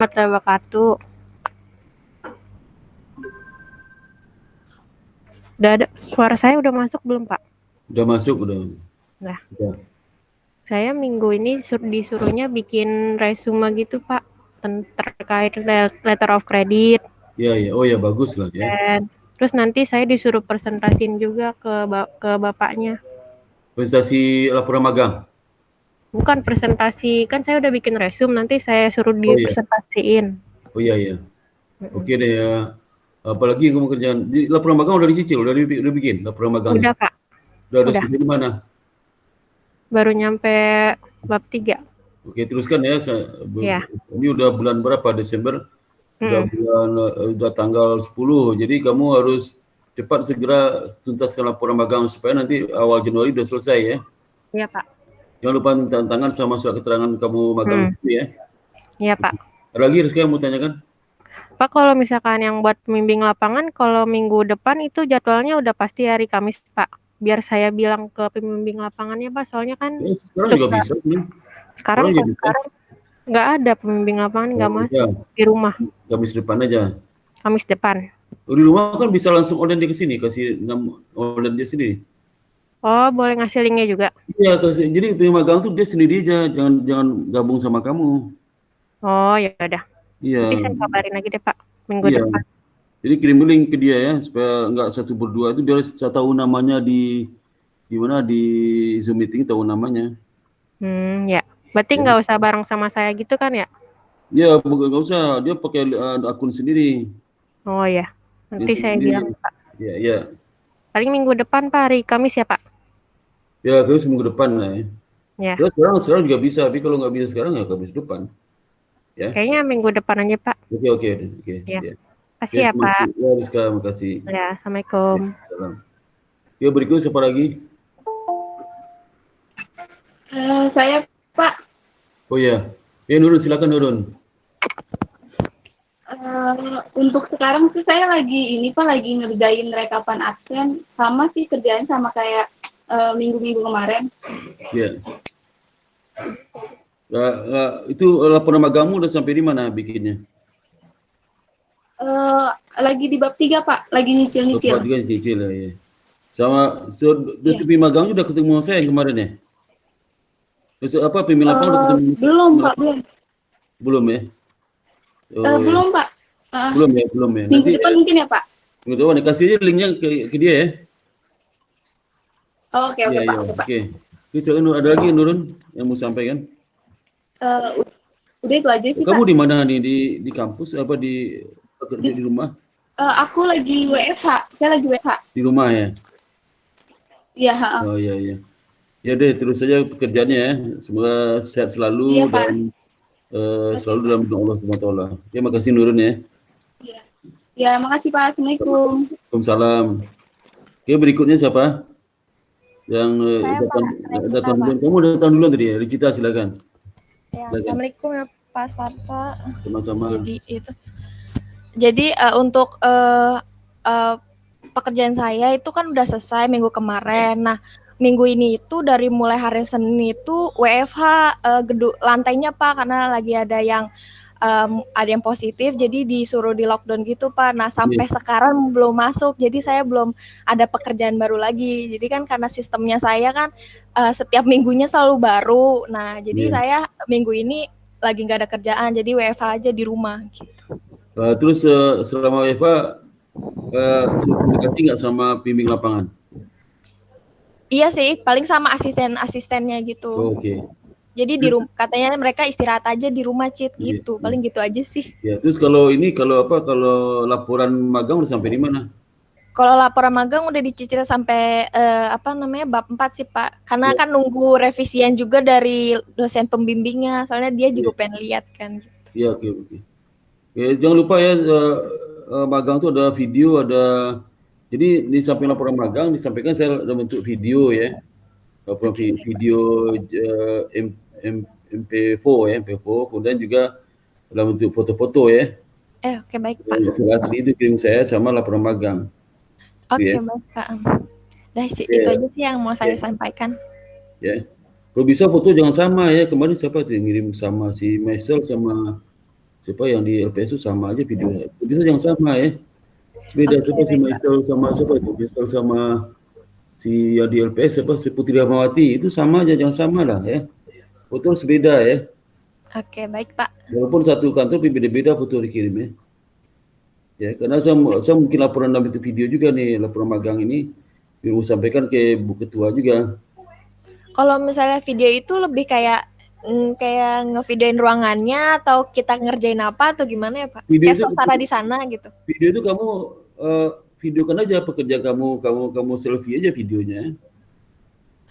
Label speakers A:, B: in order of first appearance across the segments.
A: Warahmatullahi wabarakatuh. Udah ada, suara saya udah masuk belum, Pak?
B: Udah masuk, udah.
A: Nah,
B: Udah.
A: saya minggu ini disuruhnya bikin resume gitu, Pak, terkait letter of credit.
B: Iya, iya. Oh ya, bagus lah ya.
A: Dan terus nanti saya disuruh presentasiin juga ke bapaknya.
B: Prestasi laporan magang.
A: Bukan presentasi, kan saya udah bikin resume, nanti saya suruh
B: Oh iya,
A: dipresentasiin.
B: oh iya, iya.
A: Mm-mm.
B: Oke deh ya. Apalagi kamu kerjaan. Laporan magang udah dicicil, udah bikin laporan magangnya.
A: Udah, Pak.
B: Udah ada
A: Udah.
B: sampai di mana?
A: Baru nyampe bab 3.
B: Oke, teruskan ya.
A: Ya.
B: Ini udah bulan berapa? Desember. Udah
A: Mm-mm.
B: udah tanggal 10. Jadi kamu harus cepat segera tuntaskan laporan magang supaya nanti awal Januari udah selesai ya.
A: Iya, Pak.
B: Jangan lupa tanda tangan sama surat keterangan kamu magang
A: Hmm.
B: itu ya.
A: Iya, Pak.
B: Ada lagi Rizky yang mau tanyakan?
A: Pak, kalau misalkan yang buat pembimbing lapangan, kalau minggu depan itu jadwalnya udah pasti hari Kamis, Pak. Biar saya bilang ke pembimbing lapangannya, Pak. Soalnya kan
B: Ya, sekarang juga
A: suka
B: bisa nih.
A: sekarang
B: Sekarang juga
A: kalau
B: bisa.
A: sekarang nggak ada pembimbing lapangan
B: Oh,
A: nggak
B: ya.
A: masuk di rumah
B: Kamis depan aja.
A: Kamis depan.
B: Oh, di rumah kan bisa langsung online dia ke sini, kasih online dia sendiri.
A: Oh, boleh ngasih linknya juga.
B: Iya, kasih. Jadi magang tuh dia sendiri aja, jangan jangan gabung sama kamu.
A: Oh, ya udah. Nanti
B: Iya,
A: saya kabarin lagi deh, Pak. Minggu
B: iya.
A: depan.
B: Jadi kirim link ke dia ya, supaya nggak satu berdua itu biar saya tahu namanya di mana di Zoom meeting tahu namanya.
A: Ya. Berarti
B: Ya,
A: nggak usah bareng sama saya gitu kan ya?
B: ya bukan nggak usah, dia pakai akun sendiri,
A: Oh ya.
B: dia
A: Nanti saya
B: sendiri.
A: bilang, Pak.
B: Ya, ya,
A: Paling minggu depan, Pak, hari Kamis ya, Pak.
B: ya, terus minggu depan lah ya.
A: Ya.
B: Ya, sekarang juga bisa, tapi kalau nggak bisa sekarang ya Kamis depan, ya.
A: Kayaknya minggu depan aja, Pak.
B: Oke, oke, oke,
A: Ya.
B: ya. Oke,
A: Kasih ya, Pak.
B: ya, Rizka, makasih.
A: Ya,
B: Ya,
A: Assalamualaikum.
B: salam. Ya, berikut siapa lagi?
C: Saya Pak,
B: Oh ya, ya Nurun, silakan Nurun.
C: untuk sekarang sih saya lagi ngerjain rekapan absen, sama sih kerjaan sama kayak minggu-minggu kemarin.
B: Ya, itu laporan magangmu udah sampai di mana bikinnya?
C: Lagi di bab 3 Pak, lagi nyicil-nyicil.
B: Bab 3 cicil ya, ya. Sama dosen magangnya udah ketemu saya yang kemarin ya? Dosen apa pemimpin lapangan udah ketemu?
C: Belum Pak, belum.
B: Belum ya? Oh, ya.
C: Belum Pak.
B: Belum ya, belum ya.
C: Minggu
B: Nanti
C: depan mungkin ya Pak.
B: minggu depan kasih aja linknya ke dia ya.
C: Oh, oke
B: Iya,
C: Pak,
B: iya,
C: oke Pak.
B: oke. Silakan, ada lagi Nurun yang mau sampaikan?
C: Udah itu aja sih
B: Kamu
C: Pak.
B: di mana nih? Di kampus apa di kerja di rumah?
C: Aku lagi WFH, saya lagi WFH.
B: Di rumah ya?
C: Iya.
B: Oh iya, iya. Ya deh, terus saja pekerjaannya ya. Semoga sehat selalu
C: Iya Pak.
B: dan
C: Oke
B: selalu
C: Pak.
B: dalam doa Allah SWT. Ya, makasih Nurun ya.
C: Iya. Ya, makasih Pak. Assalamualaikum.
B: Waalaikumsalam. Oke, berikutnya siapa? Yang
D: Saya
B: datang,
D: Pak Recita,
B: datang
D: Pak.
B: duluan. Kamu datang duluan tadi ya? Ricita, silakan.
D: Ya,
B: Silakan.
D: Assalamualaikum ya Pak Sparta.
B: Sama-sama.
D: Jadi untuk pekerjaan saya itu kan udah selesai minggu kemarin. Nah, minggu ini itu dari mulai hari Senin itu WFH gedung lantainya Pak, karena lagi ada yang positif, jadi disuruh di lockdown gitu Pak. Nah, sampai sekarang belum masuk, jadi saya belum ada pekerjaan baru lagi. Jadi kan karena sistemnya saya kan setiap minggunya selalu baru. Nah, jadi saya minggu ini lagi nggak ada kerjaan, jadi WFH aja di rumah gitu.
B: Terus selama WFH komunikasi nggak sama pembimbing lapangan?
D: Iya sih, paling sama asisten-asistennya gitu.
B: Oh, oke.
D: Jadi katanya mereka istirahat aja di rumah Cit gitu. Paling gitu aja sih.
B: Ya, terus kalau laporan magang udah sampai di mana?
D: Kalau laporan magang udah dicicil sampai bab 4 sih Pak. Karena kan nunggu revisian juga dari dosen pembimbingnya. Soalnya dia juga pengen lihat kan.
B: Iya, oke. Ya, jangan lupa ya, magang itu ada video, jadi di samping laporan magang disampaikan saya ada bentuk video ya. Laporan video MP4 ya, MP4, kemudian juga dalam bentuk foto-foto ya.
D: Oke, baik Pak.
B: Asli itu kirim saya sama laporan magang.
D: Oke, baik Pak. Itu aja sih yang mau saya sampaikan.
B: Ya. Kalau bisa foto jangan sama ya. Kemarin siapa tuh yang ngirim sama si Maisel sama Siapa yang di LPS itu sama aja videonya. Bisa jangan sama ya. Beda
D: Oke,
B: siapa si
D: baik, Pak.
B: Maisel sama siapa itu? Maisel sama si yang di LPS siapa si Putri Rahmawati itu sama aja, jangan sama lah ya. Foto harus beda ya.
D: Oke, baik, Pak.
B: Walaupun satu kantor tapi beda-beda foto dikirim ya. Ya, karena saya mungkin laporan dalam itu video juga nih, laporan magang ini mau sampaikan ke Bu Ketua juga.
D: Kalau misalnya video itu lebih kayak ngevideoin ruangannya atau kita ngerjain apa atau gimana ya, Pak?
B: Video
D: Kayak
B: itu
D: suasana di sana gitu.
B: video itu kamu videokan aja pekerjaan kamu selfie aja videonya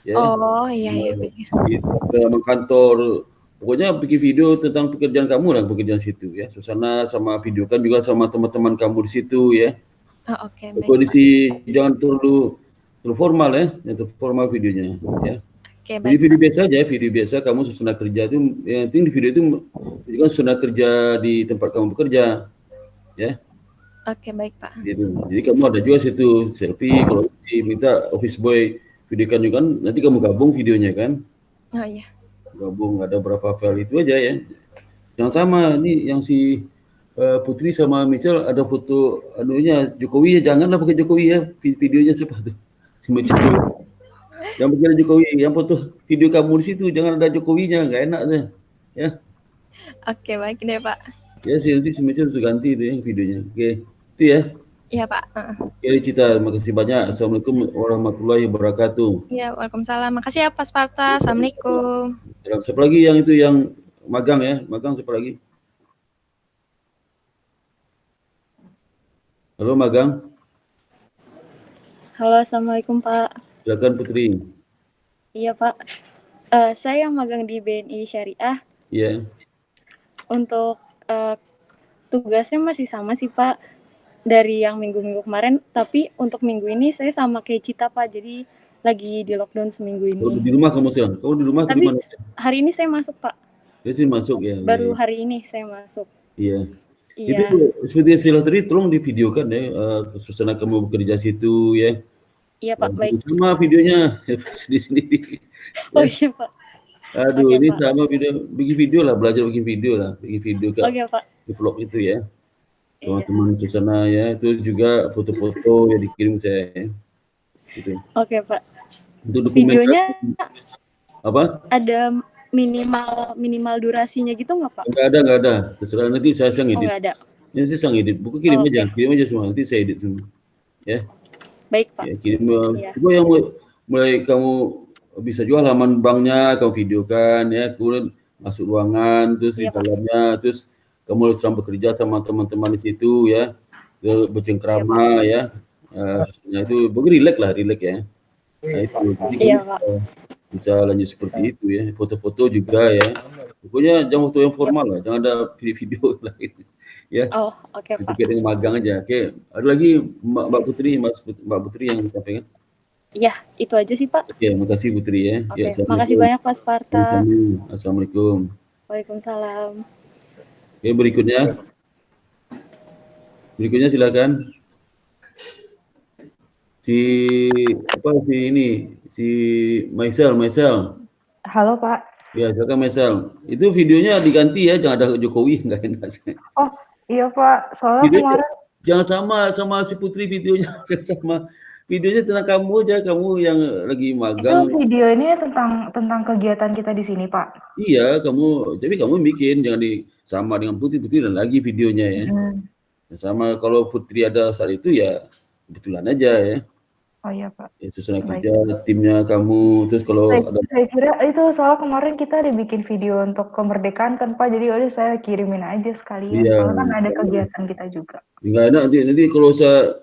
B: ya.
D: Oh, iya, iya, baik.
B: Di dalam kantor pokoknya bikin video tentang pekerjaan kamu lah, pekerjaan situ ya, suasana sama videokan juga sama teman-teman kamu di situ ya.
D: Oh, oke, baik, Pak.
B: Kondisi jangan terlalu formal ya, yang terlalu formal videonya ya.
D: Oke,
B: Jadi
D: baik,
B: video biasa aja, video biasa kamu suasana kerja itu, yang penting di video itu juga suasana kerja di tempat kamu bekerja ya.
D: Oke, baik, Pak.
B: Gitu. Jadi kamu ada juga situ selfie, kalau diminta office boy videokan juga kan, nanti kamu gabung videonya kan,
D: Oh iya.
B: gabung ada berapa file itu aja ya. Yang sama ini yang si Putri sama Mitchell ada foto anunya Jokowi ya, janganlah pakai Jokowi ya, videonya siapa tuh si Mitchell. Yang pakai Jokowi, yang foto video kamu di situ jangan ada Jokowinya, nggak enak tuh ya.
D: Oke, baik deh, Pak.
B: Ya sih nanti si Mitchell tuh ganti itu yang videonya. Oke, itu ya.
D: Iya, Pak.
B: Oke, Cita, terima kasih banyak. Assalamualaikum warahmatullahi wabarakatuh.
D: Iya, Waalaikumsalam. Makasih ya, Pak Sparta. Assalamualaikum.
B: Siapa lagi yang itu yang magang ya? Magang siapa lagi? Halo magang.
E: Halo, Assalamualaikum Pak.
B: Silakan Putri.
E: Iya Pak, saya yang magang di BNI Syariah.
B: Iya.
E: Untuk tugasnya masih sama sih Pak, dari yang minggu-minggu kemarin. Tapi untuk minggu ini saya sama kayak Cita Pak, jadi lagi di lockdown seminggu ini.
B: Oh, di rumah kamu sekarang? Kamu di rumah atau
E: Tapi
B: di mana?
E: hari ini saya masuk Pak,
B: Dia sih masuk ya.
E: baru
B: Iya.
E: hari ini saya masuk.
B: Iya.
E: Iya,
B: Itu seperti istilah tadi, tolong divideokan ya, suasana kamu bekerja situ ya.
E: iya Pak, baik.
B: Sama videonya sendiri-sendiri.
E: Oh iya Pak,
B: Aduh,
E: Oke,
B: ini
E: Pak.
B: sama bikin video lah, belajar bikin video lah, bikin video ke
E: Oke Pak,
B: di vlog itu ya.
E: iya.
B: Teman-teman suasana ya, itu juga foto-foto yang dikirim saya ya. Gitu.
E: Oke Pak.
B: Untuk dokumen
E: Videonya
B: apa?
E: ada minimal durasinya gitu nggak Pak?
B: Enggak ada. Terserah nanti saya sang
E: Oh
B: edit.
E: nggak ada.
B: Nanti saya sang edit. Buku kirim
E: Oke.
B: aja, kirim aja semua. Nanti saya edit semua. Ya,
E: Baik Pak.
B: ya kirim.
E: Iya.
B: Coba yang mulai kamu bisa jual halaman banknya, kamu videokan ya, kemudian masuk ruangan, terus di
E: Iya, Pak.
B: dalamnya, terus kamu sedang bekerja sama teman-teman di situ ya, bercengkrama ya, itu rileks ya. Nah, itu jadi
E: Iya
B: kamu
E: Pak.
B: bisa lanjut seperti itu ya, foto-foto juga ya. Pokoknya jangan foto yang formal lah, jangan ada video-video lain ya.
E: Oh oke Pak.
B: Terkait dengan magang aja. Oke, ada lagi Mbak Putri, Mbak Putri yang disampaikan.
E: Iya, itu aja sih Pak.
B: Oke, makasih Putri ya.
E: Oke,
B: Ya,
E: makasih banyak Pak Sparta.
B: Assalamualaikum.
E: Waalaikumsalam.
B: Oke, berikutnya silakan. Si Maisel.
F: Halo Pak.
B: Ya, silakan Maisel. Itu videonya diganti ya, jangan ada Jokowi, nggak enak.
F: Oh iya Pak, soalnya
B: Videonya
F: kemarin
B: jangan sama si Putri videonya, sama videonya tentang kamu aja, kamu yang lagi
F: itu
B: magang.
F: video ini tentang kegiatan kita di sini Pak.
B: Iya, tapi kamu bikin, jangan sama dengan Putri dan lagi videonya ya. Sama kalau Putri ada saat itu ya kebetulan aja ya.
F: Oh iya Pak.
B: Ya, susunan kerja timnya kamu, terus kalau
F: Saya kira itu soal kemarin kita dibikin video untuk kemerdekaan kan Pak, jadi udah saya kirimin aja sekalian.
B: Iya.
F: Soalnya kan ada kegiatan kita juga.
B: Nggak enak nanti kalau saya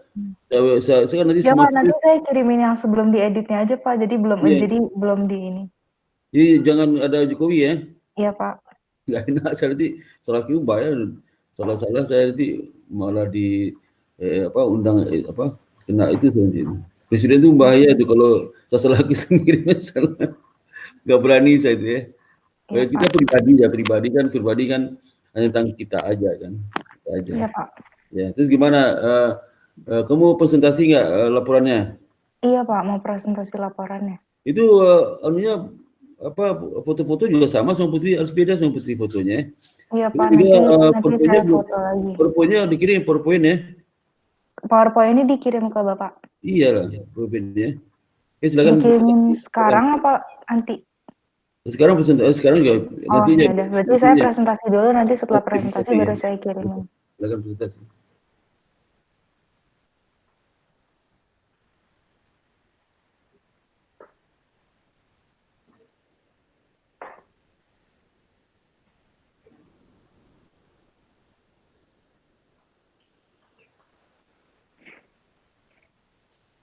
B: kan nanti
F: Ya Pak, nanti saya kirimin yang sebelum dieditnya aja Pak, jadi belum di ini.
B: Jadi jangan ada Jokowi ya.
F: Iya Pak.
B: Nggak enak saya nanti salah bayar, salah saya nanti malah di undang kena itu nanti. Presiden itu bahaya itu kalau saya salah ngirimnya salah. Nggak berani saya itu ya. Kita pribadi kan hanya tentang kita aja kan. Kita aja.
F: Iya Pak.
B: Ya, terus gimana? Kamu presentasi nggak laporannya?
F: Iya Pak, mau presentasi laporannya.
B: Itu foto-foto juga sama sama Putri, harus beda sama Putri fotonya.
F: Iya
B: Ini
F: Pak,
B: juga
F: nanti
B: PowerPoint-nya
F: saya foto lagi.
B: PowerPoint-nya dikirim PowerPoint ya.
F: PowerPoint ini dikirim ke Bapak.
B: Iya lah, PowerPoint-nya. Oke, silakan.
F: Dikirimin sekarang apa nanti?
B: Sekarang sekarang juga
F: Oh
B: nantinya.
F: ya udah, berarti saya presentasi dulu, nanti setelah
B: Oke,
F: presentasi
B: oke,
F: baru
B: ya.
F: saya kirimin.
B: Silakan presentasi.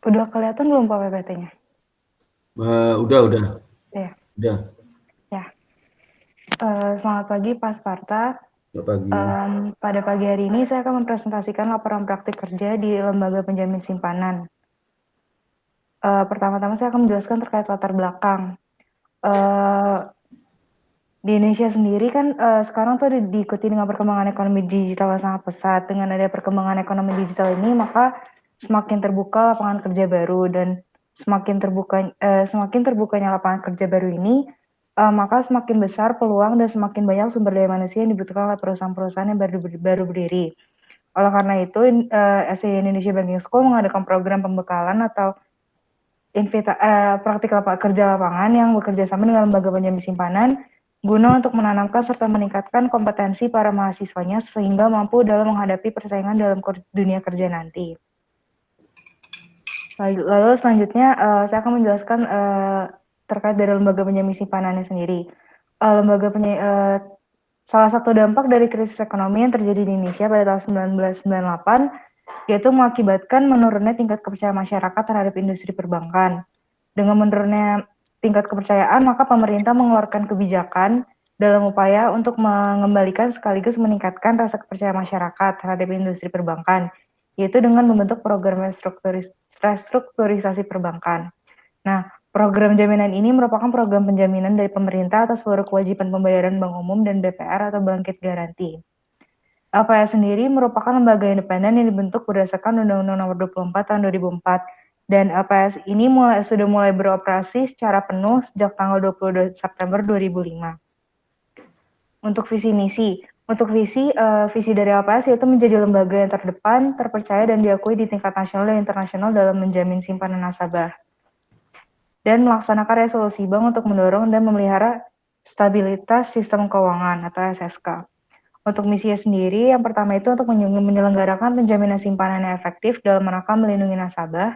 F: Udah kelihatan belum Pak PPT-nya?
B: Udah.
F: Ya.
B: Udah.
F: Ya. Selamat pagi Pak Sparta.
B: Selamat pagi.
F: Pada pagi hari ini saya akan mempresentasikan laporan praktik kerja di Lembaga Penjamin Simpanan. Pertama-tama saya akan menjelaskan terkait latar belakang. Di Indonesia sendiri kan sekarang tuh diikuti dengan perkembangan ekonomi digital yang sangat pesat. Dengan ada perkembangan ekonomi digital ini, maka semakin terbuka lapangan kerja baru, dan semakin terbukanya lapangan kerja baru ini, maka semakin besar peluang dan semakin banyak sumber daya manusia yang dibutuhkan oleh perusahaan-perusahaan yang baru berdiri. Oleh karena itu, SCI Indonesia Banking School mengadakan program pembekalan atau praktik kerja lapangan yang bekerja sama dengan lembaga penjamin simpanan guna untuk menanamkan serta meningkatkan kompetensi para mahasiswanya sehingga mampu dalam menghadapi persaingan dalam dunia kerja nanti. Lalu selanjutnya saya akan menjelaskan terkait dari lembaga penjamin simpanannya sendiri. Salah satu dampak dari krisis ekonomi yang terjadi di Indonesia pada tahun 1998 yaitu mengakibatkan menurunnya tingkat kepercayaan masyarakat terhadap industri perbankan. Dengan menurunnya tingkat kepercayaan, maka pemerintah mengeluarkan kebijakan dalam upaya untuk mengembalikan sekaligus meningkatkan rasa kepercayaan masyarakat terhadap industri perbankan, yaitu dengan membentuk program restrukturisasi perbankan. Nah, program jaminan ini merupakan program penjaminan dari pemerintah atas seluruh kewajiban pembayaran bank umum dan BPR atau bangkit garansi. LPS sendiri merupakan lembaga independen yang dibentuk berdasarkan Undang-Undang Nomor 24 Tahun 2004, dan LPS ini sudah mulai beroperasi secara penuh sejak tanggal 22 September 2005. Untuk visi misi, visi dari LPS yaitu menjadi lembaga yang terdepan, terpercaya dan diakui di tingkat nasional dan internasional dalam menjamin simpanan nasabah, dan melaksanakan resolusi bank untuk mendorong dan memelihara stabilitas sistem keuangan atau SSK. Untuk misinya sendiri, yang pertama itu untuk menyelenggarakan penjaminan simpanan yang efektif dalam rangka melindungi nasabah.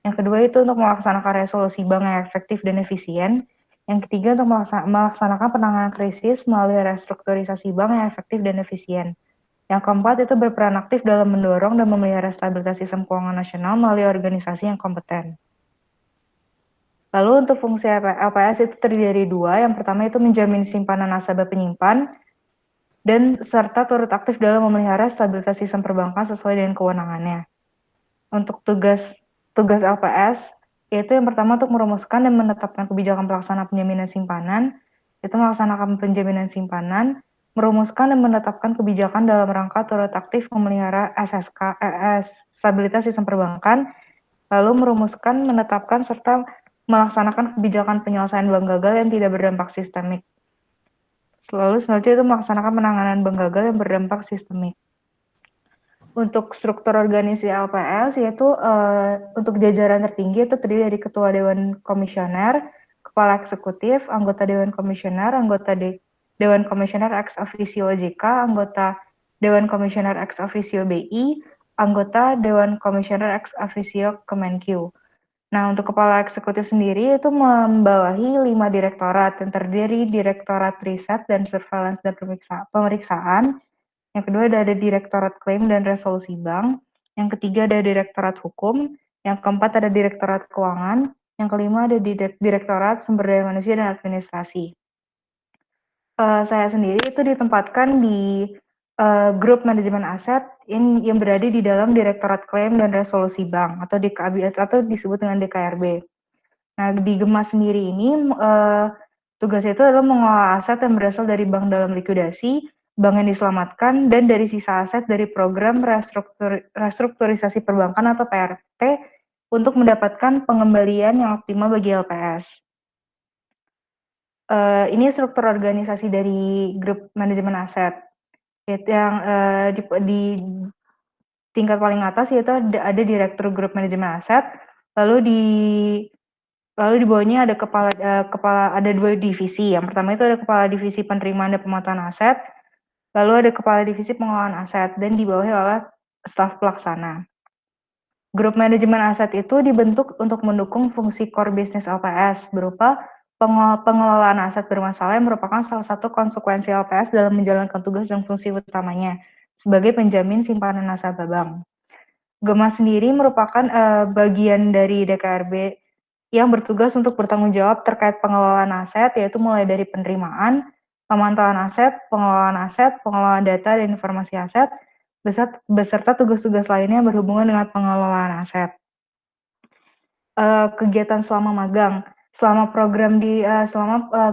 F: Yang kedua itu untuk melaksanakan resolusi bank yang efektif dan efisien. Yang ketiga untuk melaksanakan penanganan krisis melalui restrukturisasi bank yang efektif dan efisien. Yang keempat itu berperan aktif dalam mendorong dan memelihara stabilitas sistem keuangan nasional melalui organisasi yang kompeten. Lalu untuk fungsi LPS itu terdiri dari dua. Yang pertama itu menjamin simpanan nasabah penyimpan, dan serta turut aktif dalam memelihara stabilitas sistem perbankan sesuai dengan kewenangannya. Untuk tugas LPS, yaitu yang pertama untuk merumuskan dan menetapkan kebijakan pelaksana penjaminan simpanan, yaitu melaksanakan penjaminan simpanan, merumuskan dan menetapkan kebijakan dalam rangka turut aktif memelihara stabilitas sistem perbankan, lalu merumuskan, menetapkan, serta melaksanakan kebijakan penyelesaian bank gagal yang tidak berdampak sistemik. Lalu selanjutnya itu melaksanakan penanganan bank gagal yang berdampak sistemik. Untuk struktur organisasi LPS yaitu untuk jajaran tertinggi itu terdiri dari Ketua Dewan Komisioner, Kepala Eksekutif, anggota Dewan Komisioner, anggota Dewan Komisioner ex officio OJK, anggota Dewan Komisioner ex officio BI, anggota Dewan Komisioner ex officio Kemenkyu. Nah, untuk kepala eksekutif sendiri itu membawahi 5 direktorat yang terdiri Direktorat Riset dan Surveillance dan Pemeriksaan. Yang kedua ada Direktorat Klaim dan Resolusi Bank. Yang ketiga ada Direktorat Hukum. Yang keempat ada Direktorat Keuangan. Yang kelima ada Direktorat Sumber Daya Manusia dan Administrasi. Saya sendiri itu ditempatkan di grup manajemen aset yang berada di dalam Direktorat Klaim dan Resolusi Bank atau disebut dengan DKRB. Nah, di Gemas sendiri ini tugasnya itu adalah mengelola aset yang berasal dari bank dalam likuidasi, bank yang diselamatkan, dan dari sisa aset dari program restrukturisasi perbankan atau PRT untuk mendapatkan pengembalian yang optimal bagi LPS. Ini struktur organisasi dari grup manajemen aset. Yaitu yang di tingkat paling atas yaitu ada direktur grup manajemen aset, lalu di bawahnya ada ada 2 divisi. Yang pertama itu ada kepala divisi penerimaan dan pemotongan aset, lalu ada kepala divisi pengelolaan aset, dan dibawahi oleh staf pelaksana. Grup manajemen aset itu dibentuk untuk mendukung fungsi core business LPS berupa pengelolaan aset bermasalah yang merupakan salah satu konsekuensi LPS dalam menjalankan tugas dan fungsi utamanya sebagai penjamin simpanan nasabah bank. GEMA sendiri merupakan bagian dari DKRB yang bertugas untuk bertanggung jawab terkait pengelolaan aset, yaitu mulai dari penerimaan, pemantauan aset, pengelolaan data dan informasi aset, beserta tugas-tugas lainnya yang berhubungan dengan pengelolaan aset. Kegiatan selama magang. Selama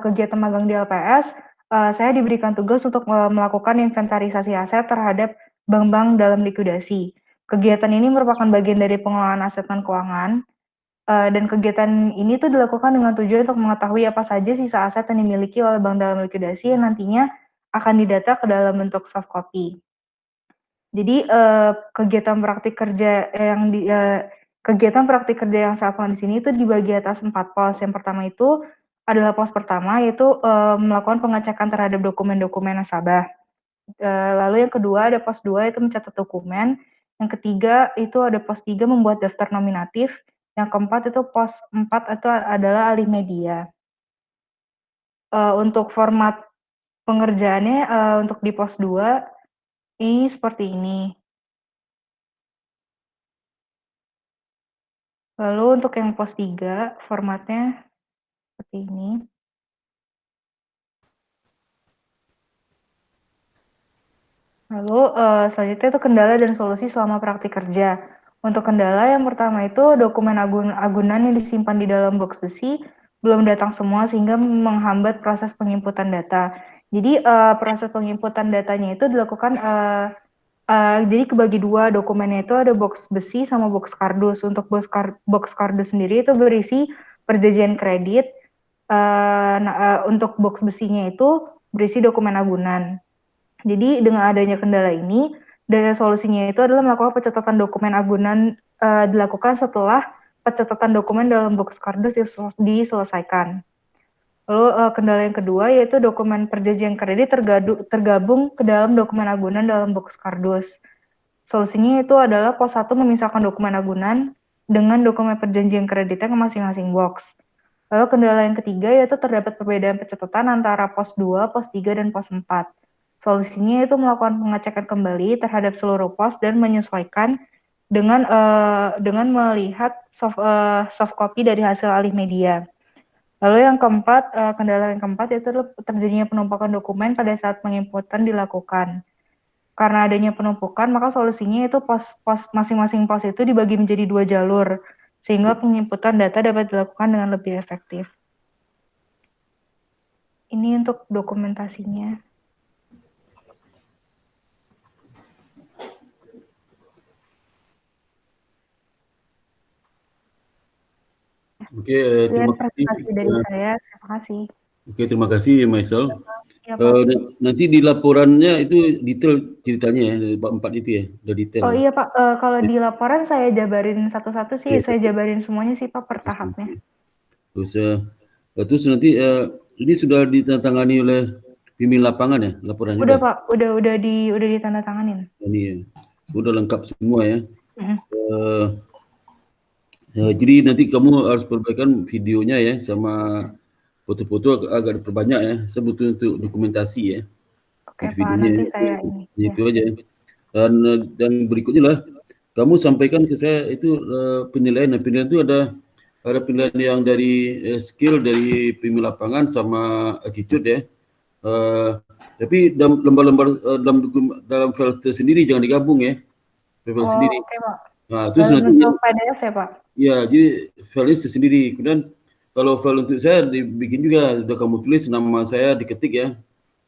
F: kegiatan magang di LPS, saya diberikan tugas untuk melakukan inventarisasi aset terhadap bank-bank dalam likuidasi. Kegiatan ini merupakan bagian dari pengelolaan aset non keuangan, dan kegiatan ini tuh dilakukan dengan tujuan untuk mengetahui apa saja sisa aset yang dimiliki oleh bank dalam likuidasi yang nantinya akan didata ke dalam bentuk soft copy. Jadi kegiatan praktik kerja yang saya lakukan di sini itu dibagi atas 4 pos. Yang pertama itu adalah pos pertama, yaitu melakukan pengecekan terhadap dokumen-dokumen nasabah. Lalu yang kedua ada pos 2 itu mencatat dokumen. Yang ketiga itu ada pos 3 membuat daftar nominatif. Yang keempat itu pos 4 itu adalah alih media. Untuk format pengerjaannya untuk di pos 2 ini seperti ini. Lalu untuk yang pos 3 formatnya seperti ini. Lalu selanjutnya itu kendala dan solusi selama praktik kerja. Untuk kendala yang pertama itu dokumen agunan yang disimpan di dalam box besi belum datang semua sehingga menghambat proses penginputan data. Jadi proses penginputan datanya itu dilakukan jadi kebagi 2 dokumennya itu ada box besi sama box kardus. Untuk box kardus sendiri itu berisi perjanjian kredit. Untuk box besinya itu berisi dokumen agunan. Jadi dengan adanya kendala ini, dari solusinya itu adalah melakukan pencatatan dokumen agunan dilakukan setelah pencatatan dokumen dalam box kardus diselesaikan. Lalu kendala yang kedua yaitu dokumen perjanjian kredit tergabung ke dalam dokumen agunan dalam box kardus. Solusinya itu adalah pos 1 memisahkan dokumen agunan dengan dokumen perjanjian kreditnya ke masing-masing box. Lalu kendala yang ketiga yaitu terdapat perbedaan pencatatan antara pos 2, pos 3, dan pos 4. Solusinya itu melakukan pengecekan kembali terhadap seluruh pos dan menyesuaikan dengan melihat soft copy dari hasil alih media. Lalu yang keempat, kendala yang keempat yaitu terjadinya penumpukan dokumen pada saat penginputan dilakukan. Karena adanya penumpukan, maka solusinya itu masing-masing pos itu dibagi menjadi 2 jalur, sehingga penginputan data dapat dilakukan dengan lebih efektif. Ini untuk dokumentasinya.
B: Oke, terima kasih.
F: Dari saya, terima kasih.
B: Oke, terima kasih Maisel.
F: Ya, Pak.
B: Nanti di laporannya itu detail ceritanya ya, dari bab 4 itu ya, udah detail.
F: Oh iya Pak, kalau di laporan saya jabarin satu-satu sih, saya jabarin semuanya sih Pak per tahapnya.
B: Terus nanti ini sudah ditandatangani oleh pimpinan lapangan ya laporannya?
F: Udah Pak, udah ditandatanganin.
B: Ini ya, sudah lengkap semua ya. Jadi nanti kamu harus perbaikan videonya ya, sama foto-foto agak diperbanyak ya. Saya butuh untuk dokumentasi ya.
F: Oke Pak, nanti saya ini.
B: Itu aja. Dan berikutnya lah, kamu sampaikan ke saya itu penilaian. Penilaian itu ada penilaian yang dari skill dari pimpinan lapangan sama attitude ya. Tapi dalam lembar-lembar dalam file sendiri jangan digabung ya. File sendiri.
F: Oke Pak.
B: Nah, terus nanti
F: PDF ya Pak?
B: Ya, jadi file sendiri. Kemudian kalau file untuk saya dibikin juga, sudah kamu tulis nama saya, diketik ya.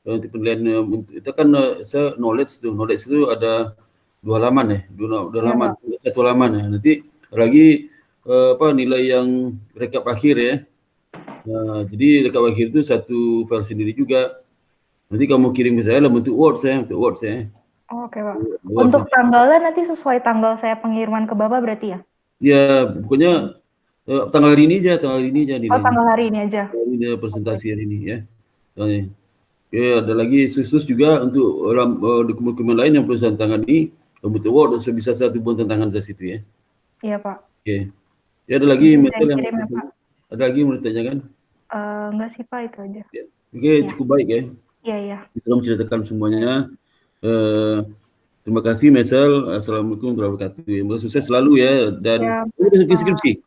B: Untuk penilaian itu kan saya knowledge itu ada 2 halaman ya, 2 halaman, 1 halaman ya. Nanti lagi nilai yang rekap akhir ya. Nah, jadi dekat wakil itu satu file sendiri juga. Nanti kamu kirim ke saya dalam bentuk Word ya.
F: Oh, oke, Pak.
B: Word
F: Untuk tanggalnya nanti sesuai tanggal saya pengiriman ke Bapak berarti ya?
B: Ya, pokoknya tanggal hari ini aja
F: Oh,
B: nilainya.
F: tanggal hari ini aja.
B: Ini dia presentasi hari ini ya. Soalnya. Oke, ada lagi khusus juga untuk dokumen-dokumen lain yang perlu saya tangani bentuk Word dan bisa saya buat tantangan saya situ ya.
F: Iya, Pak.
B: Oke. Ya, ada lagi
F: Bisa
B: masalah
F: kirim ya, Pak.
B: ada lagi yang mau ditanyakan?
F: Enggak sih, Pak, itu aja.
B: Oke, cukup baik ya.
F: Iya.
B: Kita menceritakan semuanya. Terima kasih Mesel. Assalamualaikum warahmatullahi wabarakatuh. Semoga sukses selalu ya. Dan
F: Ya,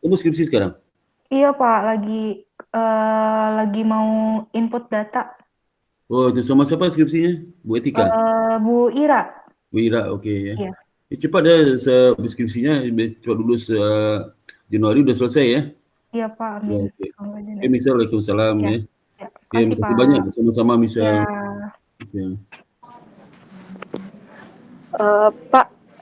B: kamu skripsi sekarang?
F: Iya, Pak, lagi mau input data.
B: Oh, itu sama siapa skripsinya? Bu Etika?
F: Bu Ira.
B: Bu Ira, oke ya.
F: Iya.
B: Cepat ya skripsinya, cepat lulus Januari udah selesai ya.
F: Iya, Pak.
B: Ya,
F: Amin.
B: oke.
F: Semoga aja.
B: Oke, Misal, Waalaikumsalam ya.
F: Ya,
B: Oke, terima kasih banyak sama-sama Misal.
F: Ya.
B: Ya.
E: Pak,